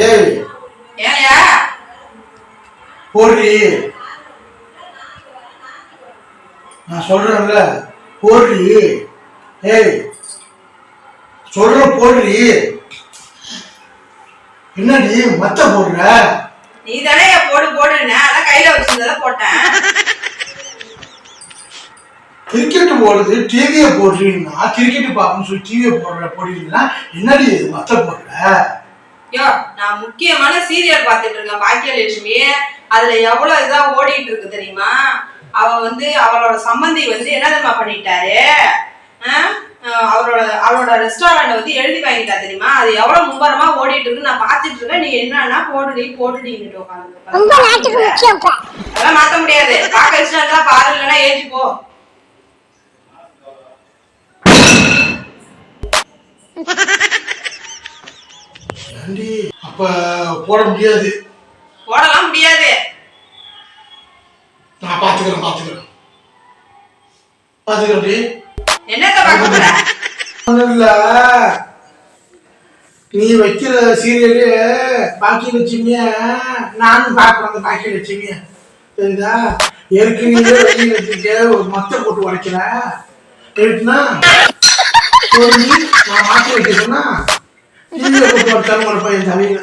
ஏய் ஏயா போடுறி, நான் சொல்றேன்ல போடுறி. ஏய் சொல்ற போடுறி. என்னடி மத்த போடுற? நீ தானே போடு போடுன்னு அதான் கையில வச்சிருந்தத போட்டேன். கிரிக்கெட் போடுது டிவியை போடுறீங்கன்னா கிரிக்கெட் பார்க்கணும்னு சொல்லி டிவியை போடுறீங்கன்னா என்னடி இது மத்த போடுற? யோ நான் முக்கியமான சீரியல் பார்த்துட்டு இருக்கேன் பாக்கியலட்சுமி. அதுல எவ்வளவு இதா ஓடிட்டு இருக்கு தெரியுமா? அவளோட சம்பந்தி என்ன தெரியுமா பண்ணிட்டாரு, அவளோட ரெஸ்டாரண்ட் எழுதி வாங்கிட்டா தெரியுமா? அது எவ்வளவு மும்பரமா ஓடிட்டு இருக்கு நான் பாத்துட்டு இருக்கேன். நீ என்னன்னா போடுடி போடுடின்னு உட்காந்து அதெல்லாம் மாத்த முடியாது. பாக்க ரெஸ்டாரண்ட் பாரு, இல்லைன்னா ஏற்றி போ. அப்ப போட முடியாது. போடலாம் முடியாது. நான் பாத்துக்கிறேன். என்னத்த பார்க்க போற? இல்ல நீ வைக்கிற சீரியலு பாக்கியலட்சுமிய நானும் பாக்குறேன். பாக்கியலட்சுமிய தெரியுதா? ஏற்கனவே ஒரு மொத்த போட்டு உடைக்கிறேன். எடுத்துனா நான் மாற்றி வைக்க சொன்னா போட்டு உடைச்சாலும் ஒரு பையன் தலையில